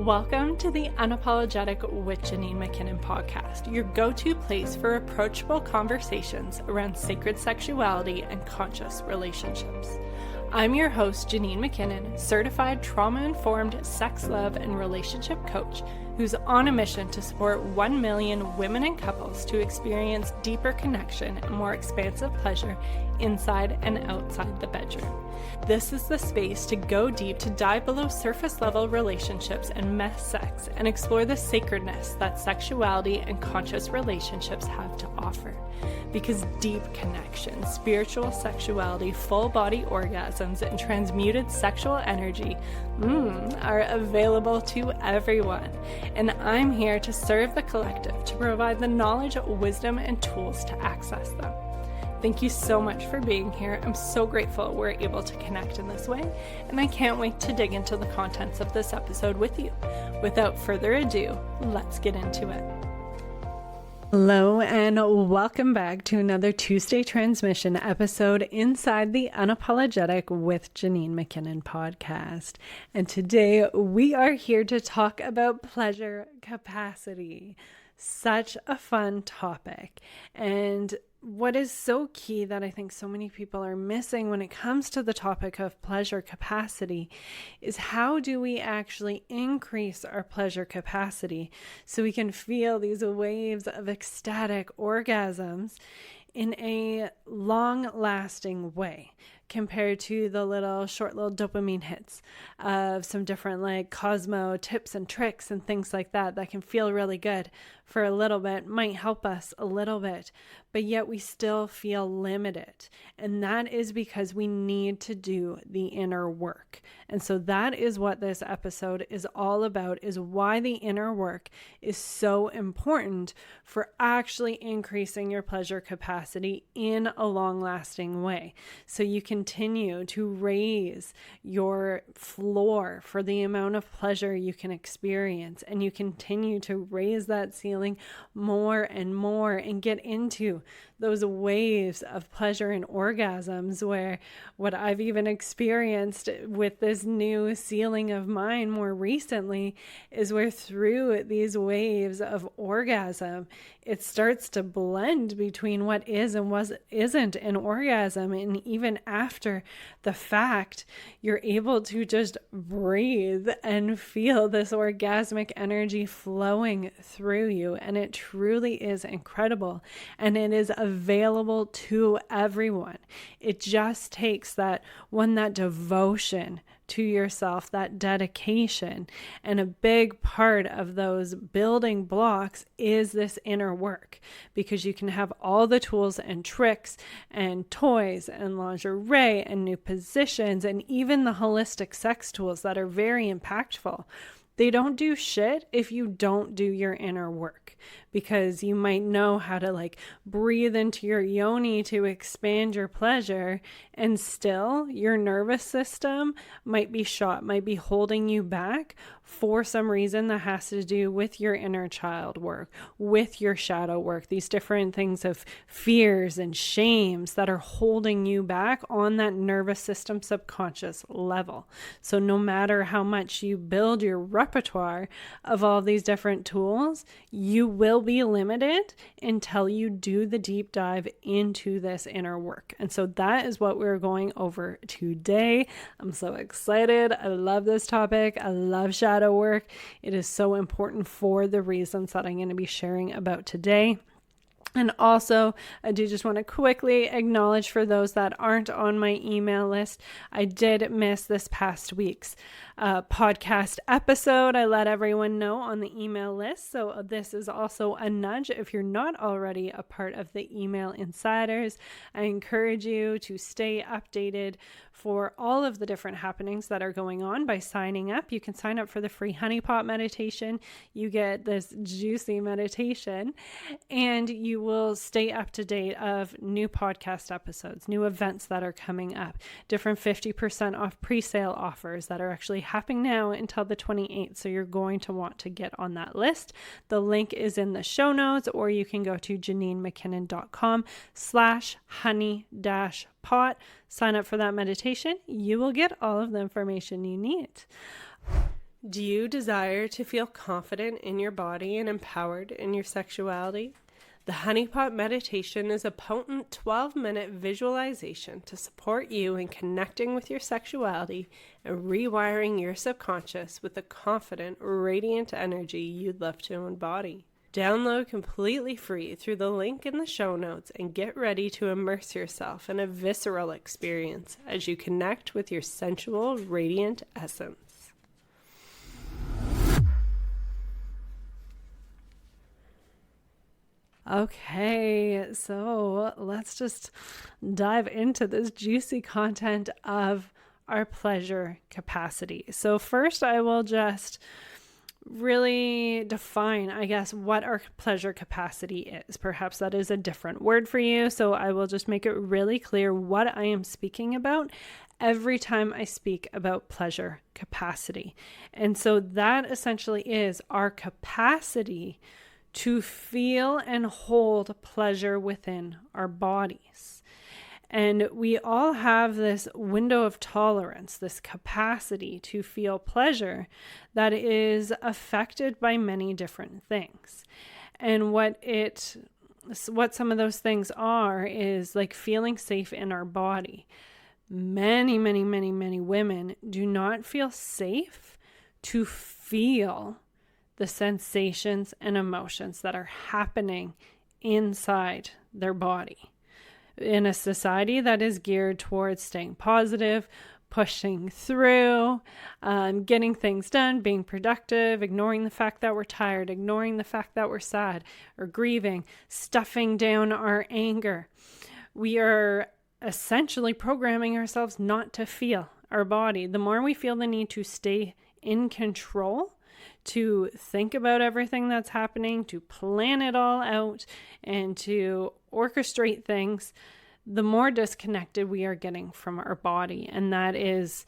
Welcome to the Unapologetic with Janine McKinnon podcast, your go-to place for approachable conversations around sacred sexuality and conscious relationships. I'm your host, Janine McKinnon, certified trauma-informed sex, love, and relationship coach who's on a mission to support 1 million women and couples to experience deeper connection and more expansive pleasure inside and outside the bedroom. This is the space to go deep, to dive below surface level relationships and mess sex and explore the sacredness that sexuality and conscious relationships have to offer. Because deep connection, spiritual sexuality, full body orgasms, and transmuted sexual energy are available to everyone. And I'm here to serve the collective, to provide the knowledge, wisdom, and tools to access them. Thank you so much for being here. I'm so grateful we're able to connect in this way, and I can't wait to dig into the contents of this episode with you. Without further ado, let's get into it. Hello and welcome back to another Tuesday transmission episode inside the Unapologetic with Janine McKinnon podcast. And today we are here to talk about pleasure capacity. Such a fun topic. And what is so key that I think so many people are missing when it comes to the topic of pleasure capacity is how do we actually increase our pleasure capacity so we can feel these waves of ecstatic orgasms in a long-lasting way compared to the short little dopamine hits of some different like Cosmo tips and tricks and things like that can feel really good for a little bit, might help us a little bit, but yet we still feel limited. And that is because we need to do the inner work. And so that is what this episode is all about, is why the inner work is so important for actually increasing your pleasure capacity in a long-lasting way. So you continue to raise your floor for the amount of pleasure you can experience, and you continue to raise that ceiling more and more and get into those waves of pleasure and orgasms where what I've even experienced with this new ceiling of mine more recently is where through these waves of orgasm, it starts to blend between what is and what isn't an orgasm. And even after the fact, you're able to just breathe and feel this orgasmic energy flowing through you. And it truly is incredible. And it is available to everyone. It just takes that devotion to yourself, that dedication. And a big part of those building blocks is this inner work, because you can have all the tools and tricks and toys and lingerie and new positions and even the holistic sex tools that are very impactful. They don't do shit if you don't do your inner work, because you might know how to breathe into your yoni to expand your pleasure, and still your nervous system might be shot, might be holding you back for some reason that has to do with your inner child work, with your shadow work, these different things of fears and shames that are holding you back on that nervous system subconscious level. So no matter how much you build your repertoire of all these different tools, you will be limited until you do the deep dive into this inner work. And so that is what we're going over today. I'm so excited. I love this topic. I love shadow work. It is so important for the reasons that I'm going to be sharing about today. And also, I do just want to quickly acknowledge for those that aren't on my email list, I did miss this past week's podcast episode. I let everyone know on the email list. So this is also a nudge. If you're not already a part of the email insiders, I encourage you to stay updated for all of the different happenings that are going on by signing up. You can sign up for the free honeypot meditation. You get this juicy meditation, and you will stay up to date of new podcast episodes, new events that are coming up, different 50% off pre-sale offers that are actually happening now until the 28th. So you're going to want to get on that list. The link is in the show notes, or you can go to janinemckinnon.com/honey-pot. Sign up for that meditation. You will get all of the information you need. Do you desire to feel confident in your body and empowered in your sexuality? The Honeypot Meditation is a potent 12-minute visualization to support you in connecting with your sexuality and rewiring your subconscious with the confident, radiant energy you'd love to embody. Download completely free through the link in the show notes and get ready to immerse yourself in a visceral experience as you connect with your sensual, radiant essence. Okay, so let's just dive into this juicy content of our pleasure capacity. So first, I will just really define, I guess, what our pleasure capacity is. Perhaps that is a different word for you, so I will just make it really clear what I am speaking about every time I speak about pleasure capacity. And so that essentially is our capacity to feel and hold pleasure within our bodies. And we all have this window of tolerance, this capacity to feel pleasure that is affected by many different things. And what some of those things are is like feeling safe in our body. Many women do not feel safe to feel the sensations and emotions that are happening inside their body. In a society that is geared towards staying positive, pushing through, getting things done, being productive, ignoring the fact that we're tired, ignoring the fact that we're sad or grieving, stuffing down our anger. We are essentially programming ourselves not to feel our body. The more we feel the need to stay in control, to think about everything that's happening, to plan it all out, and to orchestrate things, the more disconnected we are getting from our body. And that is,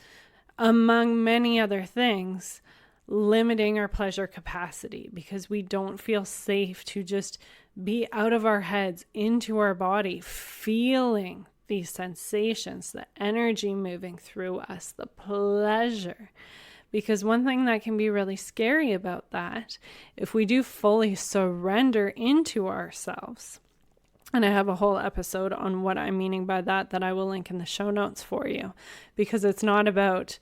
among many other things, limiting our pleasure capacity because we don't feel safe to just be out of our heads into our body, feeling these sensations, the energy moving through us, the pleasure. Because one thing that can be really scary about that, if we do fully surrender into ourselves, and I have a whole episode on what I'm meaning by that I will link in the show notes for you, because it's not about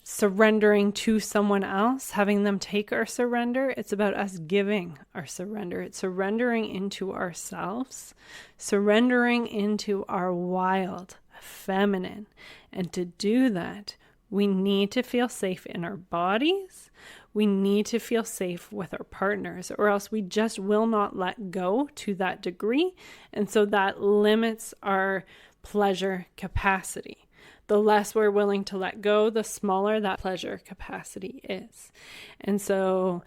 surrendering to someone else, having them take our surrender. It's about us giving our surrender. It's surrendering into ourselves, surrendering into our wild feminine. And to do that, we need to feel safe in our bodies. We need to feel safe with our partners, or else we just will not let go to that degree. And so that limits our pleasure capacity. The less we're willing to let go, the smaller that pleasure capacity is. And so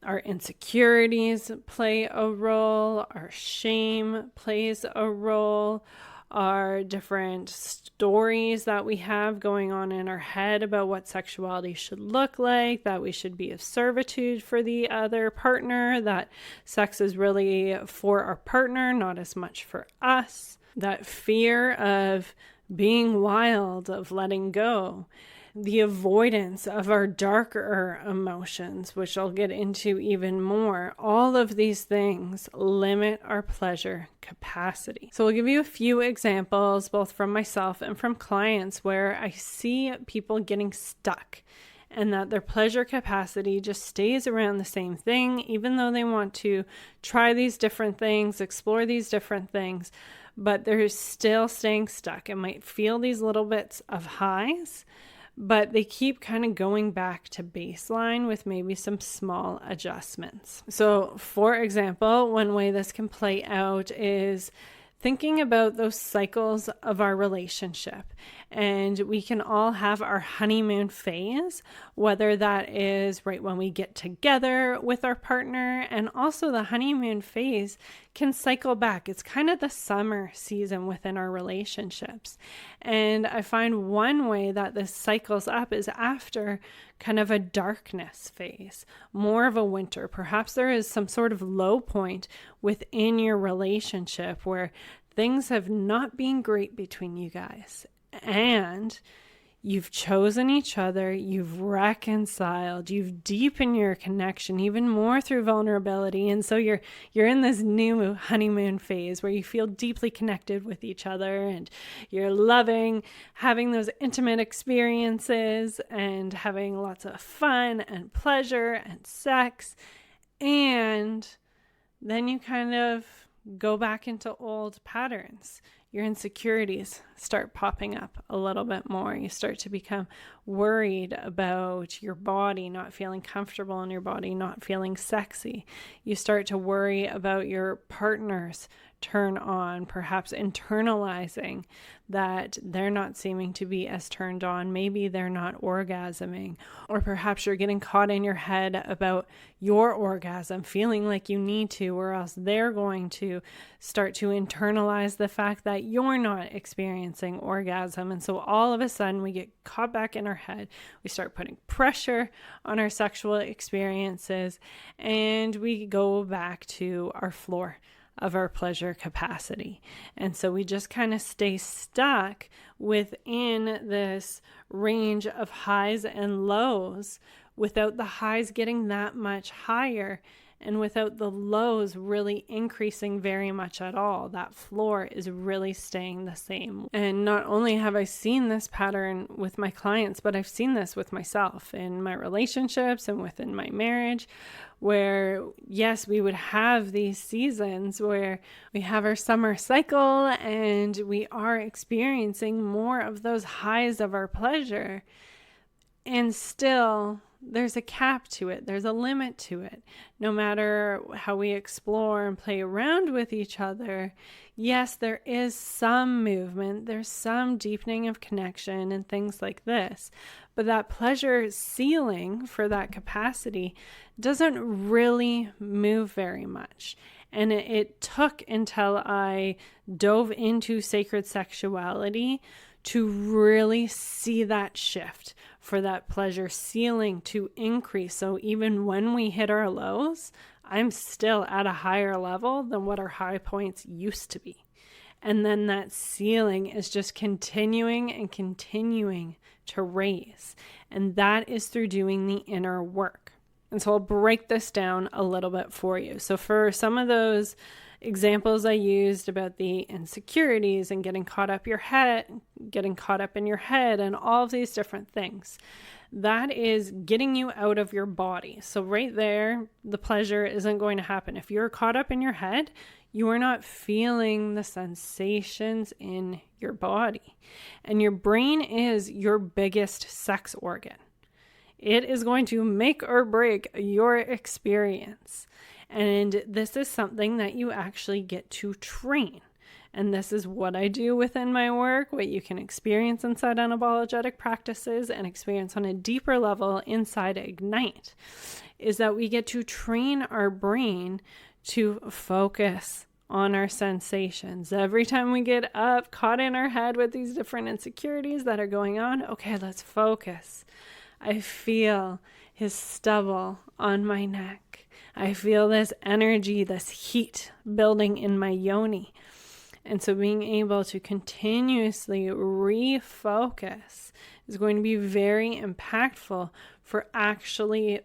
our insecurities play a role, our shame plays a role, our different stories that we have going on in our head about what sexuality should look like, that we should be of servitude for the other partner, that sex is really for our partner, not as much for us, that fear of being wild, of letting go, the avoidance of our darker emotions, which I'll get into even more. All of these things limit our pleasure capacity. So I'll give you a few examples, both from myself and from clients, where I see people getting stuck and that their pleasure capacity just stays around the same thing, even though they want to try these different things, explore these different things, but they're still staying stuck and might feel these little bits of highs, but they keep kind of going back to baseline with maybe some small adjustments. So, for example, one way this can play out is thinking about those cycles of our relationship. And we can all have our honeymoon phase, whether that is right when we get together with our partner, and also the honeymoon phase can cycle back. It's kind of the summer season within our relationships. And I find one way that this cycles up is after kind of a darkness phase, more of a winter. Perhaps there is some sort of low point within your relationship where things have not been great between you guys. And You've chosen each other, you've reconciled, you've deepened your connection even more through vulnerability. And so you're in this new honeymoon phase where you feel deeply connected with each other, and you're loving having those intimate experiences and having lots of fun and pleasure and sex. And then you kind of go back into old patterns. Your insecurities start popping up a little bit more. You start to become worried about your body not feeling comfortable in your body, not feeling sexy. You start to worry about your partner's turn on, perhaps internalizing that they're not seeming to be as turned on. Maybe they're not orgasming, or perhaps you're getting caught in your head about your orgasm, feeling like you need to, or else they're going to start to internalize the fact that you're not experiencing orgasm. And so all of a sudden we get caught back in our head. We start putting pressure on our sexual experiences, and we go back to our floor of our pleasure capacity. And so we just kind of stay stuck within this range of highs and lows without the highs getting that much higher and without the lows really increasing very much at all. That floor is really staying the same. And not only have I seen this pattern with my clients, but I've seen this with myself in my relationships and within my marriage, where yes, we would have these seasons where we have our summer cycle and we are experiencing more of those highs of our pleasure. And still, there's a cap to it. There's a limit to it. No matter how we explore and play around with each other, yes, there is some movement. There's some deepening of connection and things like this. But that pleasure ceiling for that capacity doesn't really move very much. And it took until I dove into sacred sexuality to really see that shift, for that pleasure ceiling to increase. So even when we hit our lows, I'm still at a higher level than what our high points used to be. And then that ceiling is just continuing and continuing to raise. And that is through doing the inner work. And so I'll break this down a little bit for you. So for some of those examples I used about the insecurities and getting caught up in your head and all of these different things, that is getting you out of your body. So right there, the pleasure isn't going to happen. If you're caught up in your head, you are not feeling the sensations in your body. And your brain is your biggest sex organ. It is going to make or break your experience. And this is something that you actually get to train. And this is what I do within my work, what you can experience inside unapologetic practices and experience on a deeper level inside Ignite, is that we get to train our brain to focus on our sensations. Every time we get up, caught in our head with these different insecurities that are going on, okay, let's focus. I feel his stubble on my neck. I feel this energy, this heat building in my yoni. And so being able to continuously refocus is going to be very impactful for actually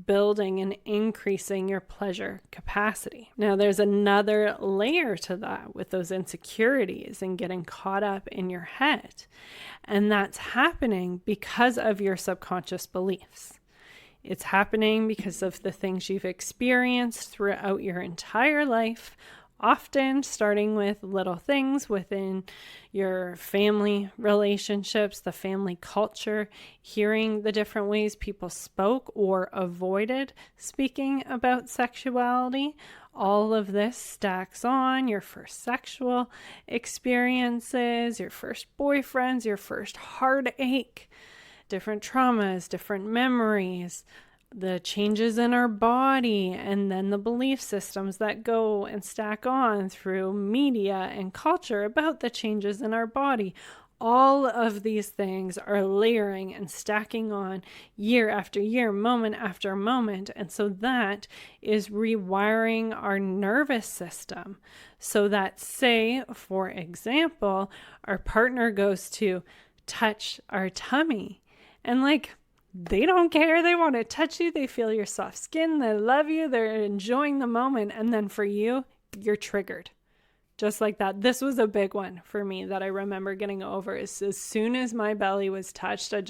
building and increasing your pleasure capacity. Now, there's another layer to that with those insecurities and getting caught up in your head. And that's happening because of your subconscious beliefs. It's happening because of the things you've experienced throughout your entire life, often starting with little things within your family relationships, the family culture, hearing the different ways people spoke or avoided speaking about sexuality. All of this stacks on your first sexual experiences, your first boyfriends, your first heartache, different traumas, different memories, the changes in our body, and then the belief systems that go and stack on through media and culture about the changes in our body. All of these things are layering and stacking on year after year, moment after moment. And so that is rewiring our nervous system so that, say, for example, our partner goes to touch our tummy. And like, they don't care. They want to touch you. They feel your soft skin. They love you. They're enjoying the moment. And then for you, you're triggered. Just like that. This was a big one for me that I remember getting over. Is as soon as my belly was touched, I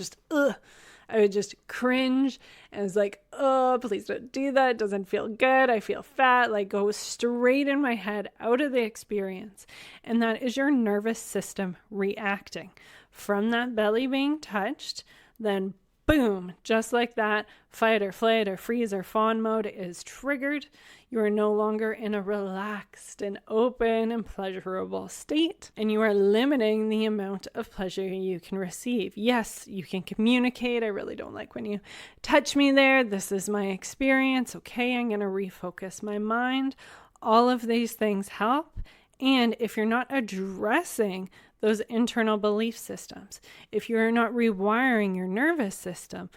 would just cringe and was like, oh, please don't do that. It doesn't feel good. I feel fat. Like, go straight in my head, out of the experience. And that is your nervous system reacting from that belly being touched. Then boom, just like that, fight or flight or freeze or fawn mode is triggered. You are no longer in a relaxed and open and pleasurable state, and you are limiting the amount of pleasure you can receive. Yes, you can communicate. I really don't like when you touch me there. This is my experience. Okay, I'm going to refocus my mind. All of these things help. And if you're not addressing those internal belief systems, if you're not rewiring your nervous system,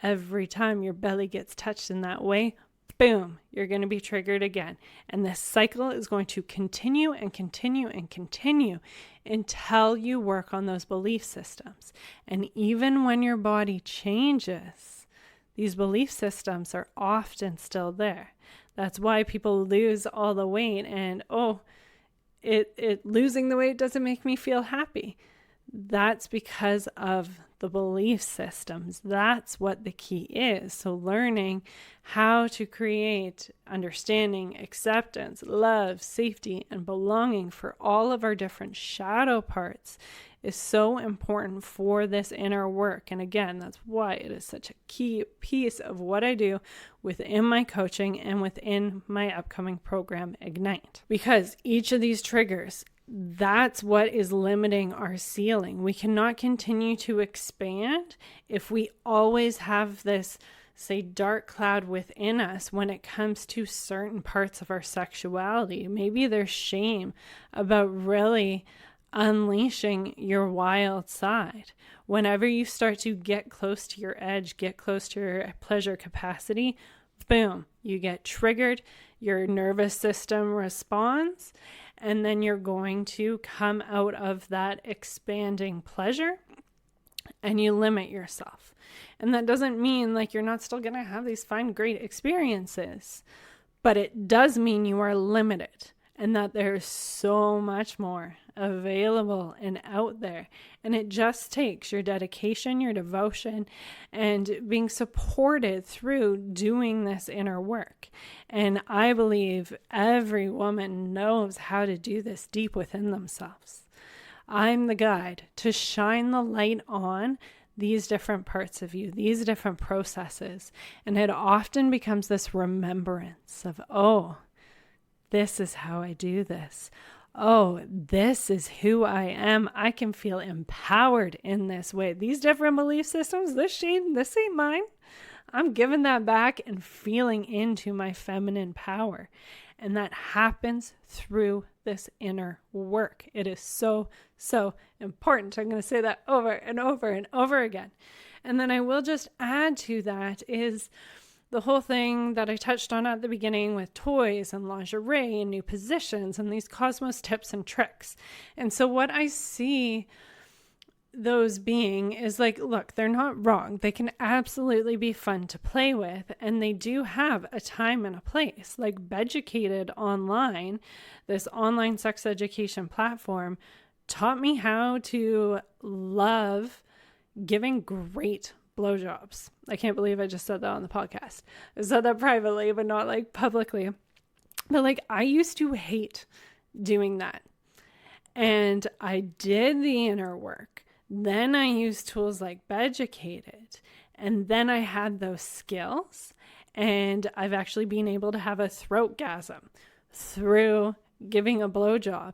every time your belly gets touched in that way, boom, you're going to be triggered again. And this cycle is going to continue and continue and continue until you work on those belief systems. And even when your body changes, these belief systems are often still there. That's why people lose all the weight and, losing the weight doesn't make me feel happy. That's because of the belief systems. That's what the key is. So learning how to create understanding, acceptance, love, safety, and belonging for all of our different shadow parts is so important for this inner work. And again, that's why it is such a key piece of what I do within my coaching and within my upcoming program, Ignite. Because each of these triggers, that's what is limiting our ceiling. We cannot continue to expand if we always have this, say, dark cloud within us when it comes to certain parts of our sexuality. Maybe there's shame about really unleashing your wild side. Whenever you start to get close to your edge, get close to your pleasure capacity, boom, you get triggered, your nervous system responds, and then you're going to come out of that expanding pleasure and you limit yourself. And that doesn't mean like you're not still going to have these fine, great experiences, but it does mean you are limited and that there's so much more available and out there. And it just takes your dedication, your devotion, and being supported through doing this inner work. And I believe every woman knows how to do this deep within themselves. I'm the guide to shine the light on these different parts of you, these different processes. And it often becomes this remembrance of, oh, this is how I do this. Oh, this is who I am. I can feel empowered in this way. These different belief systems, this shame, this ain't mine. I'm giving that back and feeling into my feminine power. And that happens through this inner work. It is so, so important. I'm going to say that over and over and over again. And then I will just add to that is the whole thing that I touched on at the beginning with toys and lingerie and new positions and these cosmos tips and tricks. And so what I see those being is like, look, they're not wrong. They can absolutely be fun to play with, and they do have a time and a place. Like Beducated Online, this online sex education platform, taught me how to love giving great blowjobs. I can't believe I just said that on the podcast. I said that privately, but not like publicly. But like, I used to hate doing that. And I did the inner work. Then I used tools like Beducated. And then I had those skills. And I've actually been able to have a throatgasm through giving a blowjob,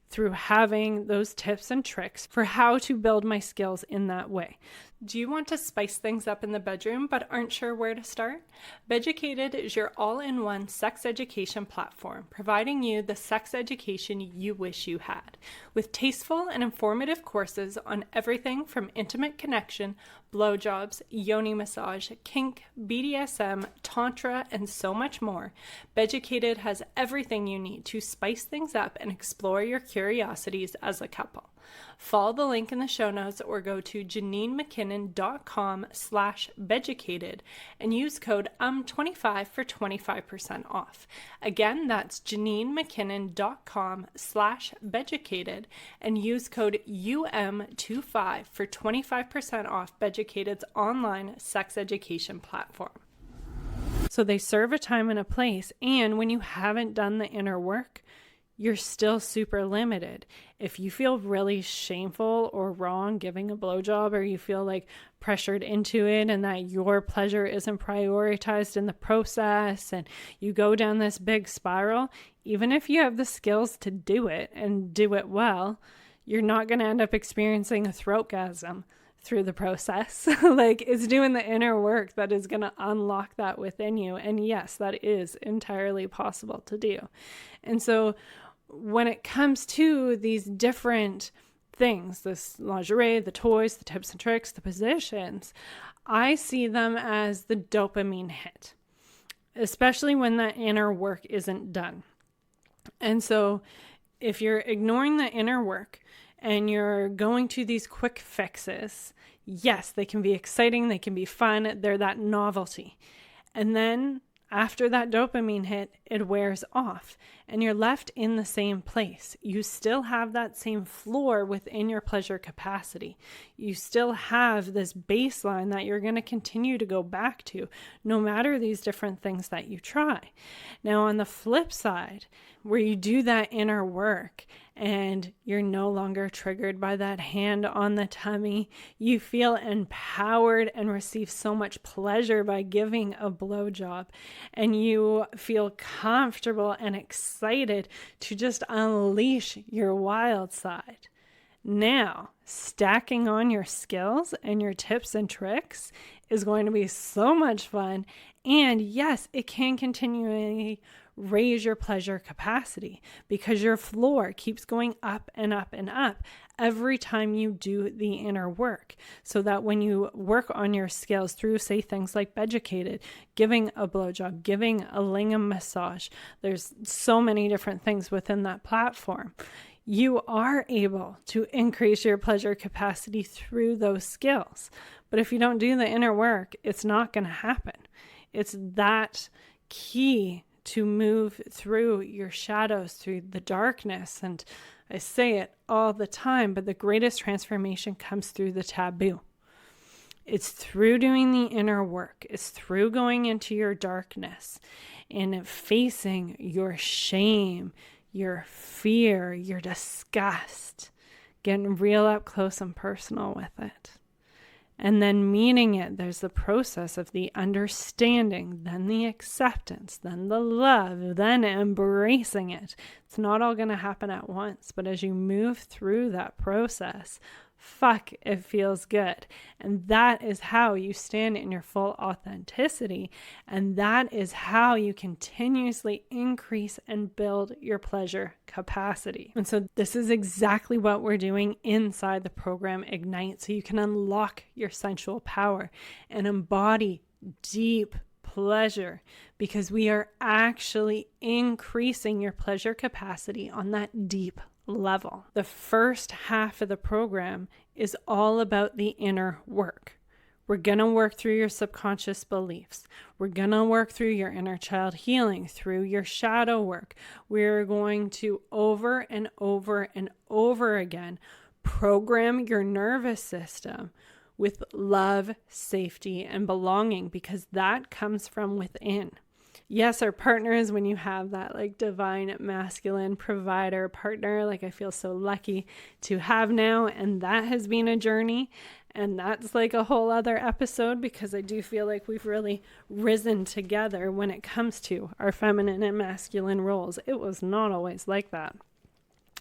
through having those tips and tricks for how to build my skills in that way. Do you want to spice things up in the bedroom but aren't sure where to start? Beducated is your all-in-one sex education platform, providing you the sex education you wish you had, with tasteful and informative courses on everything from intimate connection, blowjobs, yoni massage, kink, BDSM, tantra, and so much more. Beducated has everything you need to spice things up and explore your curiosities as a couple. Follow the link in the show notes or go to JanineMcKinnon.com/beducated and use code 25 for 25% off. Again, that's JanineMcKinnon.com/beducated and use code UM25 for 25% off Bedukated's online sex education platform. So they serve a time and a place, and when you haven't done the inner work, you're still super limited. If you feel really shameful or wrong giving a blowjob, or you feel like pressured into it and that your pleasure isn't prioritized in the process, and you go down this big spiral, even if you have the skills to do it and do it well, you're not going to end up experiencing a throatgasm through the process. Like, it's doing the inner work that is going to unlock that within you. And yes, that is entirely possible to do. And so when it comes to these different things, this lingerie, the toys, the tips and tricks, the positions, I see them as the dopamine hit, especially when that inner work isn't done. And so if you're ignoring the inner work and you're going to these quick fixes, yes, they can be exciting, they can be fun, they're that novelty. And then after that dopamine hit, it wears off and you're left in the same place. You still have that same floor within your pleasure capacity. You still have this baseline that you're going to continue to go back to, no matter these different things that you try. Now, on the flip side, where you do that inner work and you're no longer triggered by that hand on the tummy, you feel empowered and receive so much pleasure by giving a blowjob, and you feel comfortable and excited to just unleash your wild side. Now, stacking on your skills and your tips and tricks is going to be so much fun. And yes, it can continually raise your pleasure capacity because your floor keeps going up and up and up every time you do the inner work, so that when you work on your skills through, say, things like Beducated, giving a blowjob, giving a lingam massage, there's so many different things within that platform. You are able to increase your pleasure capacity through those skills. But if you don't do the inner work, it's not going to happen. It's that key to move through your shadows, through the darkness. And I say it all the time, but the greatest transformation comes through the taboo. It's through doing the inner work. It's through going into your darkness and facing your shame, your fear, your disgust, getting real up close and personal with it. And then meeting it. There's the process of the understanding, then the acceptance, then the love, then embracing it. It's not all going to happen at once, but as you move through that process, fuck, it feels good. And that is how you stand in your full authenticity. And that is how you continuously increase and build your pleasure capacity. And so this is exactly what we're doing inside the program Ignite, so you can unlock your sensual power and embody deep pleasure, because we are actually increasing your pleasure capacity on that deep level. The first half of the program is all about the inner work. We're going to work through your subconscious beliefs. We're going to work through your inner child healing, through your shadow work. We're going to over and over and over again program your nervous system with love, safety, and belonging, because that comes from within. Yes, our partners, when you have that like divine masculine provider partner, like I feel so lucky to have now, and that has been a journey, and that's like a whole other episode, because I do feel like we've really risen together when it comes to our feminine and masculine roles. It was not always like that.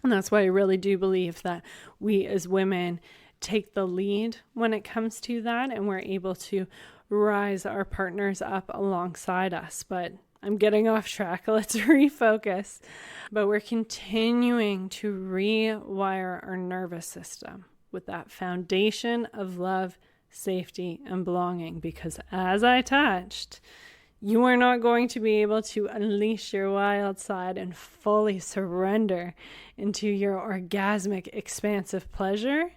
And that's why I really do believe that we as women take the lead when it comes to that, and we're able to rise our partners up alongside us. But I'm getting off track. Let's refocus. But we're continuing to rewire our nervous system with that foundation of love, safety, and belonging. Because as I touched, You are not going to be able to unleash your wild side and fully surrender into your orgasmic, expansive pleasure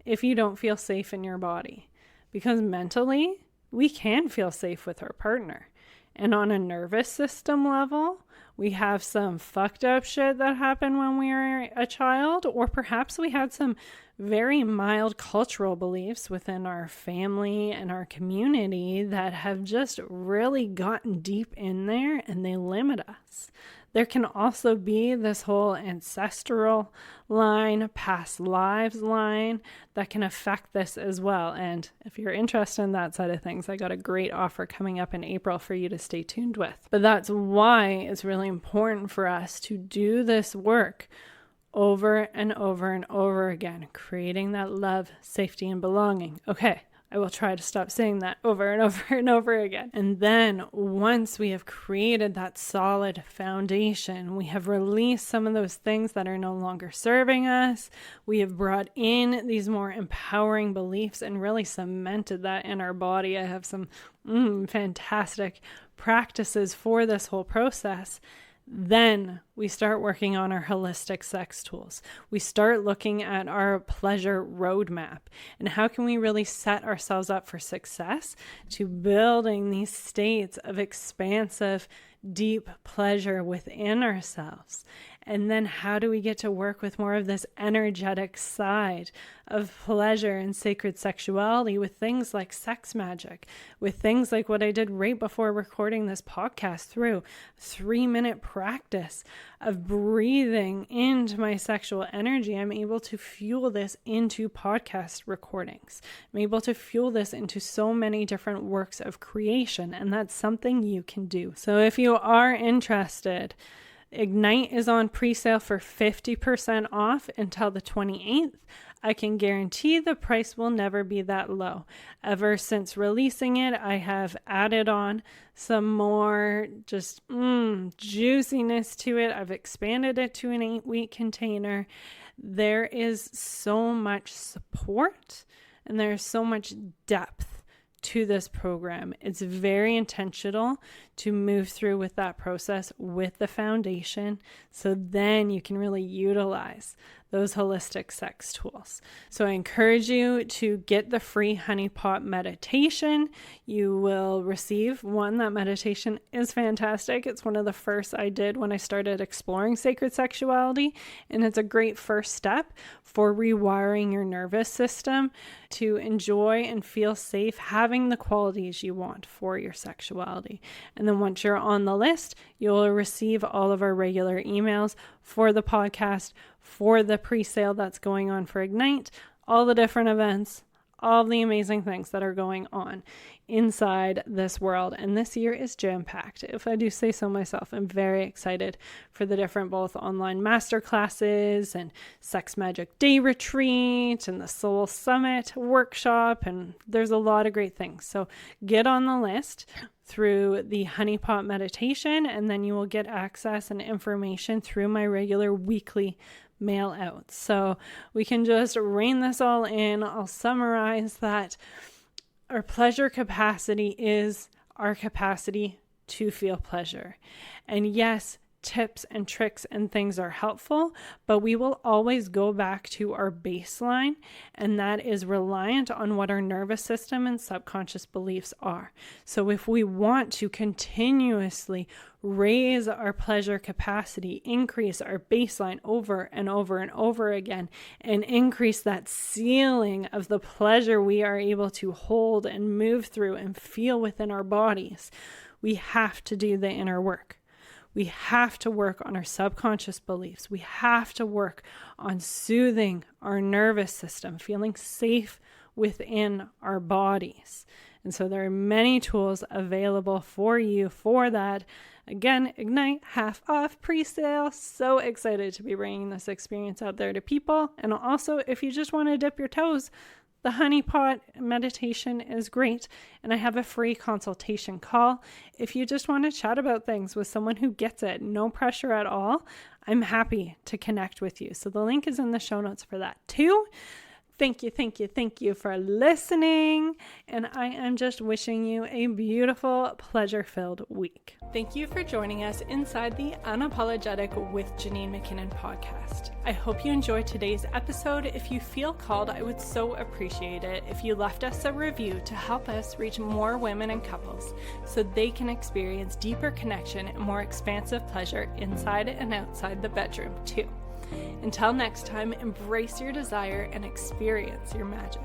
if you don't feel safe in your body. Because mentally, we can feel safe with our partner. And on a nervous system level, we have some fucked up shit that happened when we were a child, or perhaps we had some very mild cultural beliefs within our family and our community that have just really gotten deep in there and they limit us. There can also be this whole ancestral line, past lives line that can affect this as well. And if you're interested in that side of things, I got a great offer coming up in April for you to stay tuned with. But that's why it's really important for us to do this work over and over and over again, creating that love, safety, and belonging. Okay, I will try to stop saying that over and over and over again. And then once we have created that solid foundation, we have released some of those things that are no longer serving us. We have brought in these more empowering beliefs and really cemented that in our body. I have some fantastic practices for this whole process. Then we start working on our holistic sex tools. We start looking at our pleasure roadmap and how can we really set ourselves up for success to building these states of expansive, deep pleasure within ourselves. And then how do we get to work with more of this energetic side of pleasure and sacred sexuality with things like sex magic, with things like what I did right before recording this podcast through 3-minute practice of breathing into my sexual energy. I'm able to fuel this into podcast recordings. I'm able to fuel this into so many different works of creation, and that's something you can do. So if you are interested, Ignite is on pre-sale for 50% off until the 28th. I can guarantee the price will never be that low. Ever since releasing it, I have added on some more just juiciness to it. I've expanded it to an 8-week container. There is so much support and there's so much depth to this program. It's very intentional to move through with that process with the foundation, so then you can really utilize those holistic sex tools. So I encourage you to get the free honeypot meditation. You will receive one. That meditation is fantastic. It's one of the first I did when I started exploring sacred sexuality, and it's a great first step for rewiring your nervous system to enjoy and feel safe having the qualities you want for your sexuality. And then once you're on the list, you'll receive all of our regular emails for the podcast, for the pre-sale that's going on for Ignite, all the different events, all the amazing things that are going on inside this world. And this year is jam-packed. If I do say so myself, I'm very excited for the different both online masterclasses and Sex Magic Day Retreat and the Soul Summit workshop. And there's a lot of great things. So get on the list through the honeypot meditation, and then you will get access and information through my regular weekly mail out. So we can just rein this all in. I'll summarize that our pleasure capacity is our capacity to feel pleasure. And yes, tips and tricks and things are helpful, but we will always go back to our baseline, and that is reliant on what our nervous system and subconscious beliefs are. So if we want to continuously raise our pleasure capacity, increase our baseline over and over and over again, and increase that ceiling of the pleasure we are able to hold and move through and feel within our bodies, we have to do the inner work. We have to work on our subconscious beliefs. We have to work on soothing our nervous system, feeling safe within our bodies. And so there are many tools available for you for that. Again, Ignite, half off pre-sale. So excited to be bringing this experience out there to people. And also, if you just want to dip your toes, the honeypot meditation is great, and I have a free consultation call. If you just want to chat about things with someone who gets it, no pressure at all, I'm happy to connect with you. So the link is in the show notes for that too. Thank you for listening. And I am just wishing you a beautiful, pleasure-filled week. Thank you for joining us inside the Unapologetic with Janine McKinnon podcast. I hope you enjoyed today's episode. If you feel called, I would so appreciate it if you left us a review to help us reach more women and couples so they can experience deeper connection and more expansive pleasure inside and outside the bedroom too. Until next time, embrace your desire and experience your magic.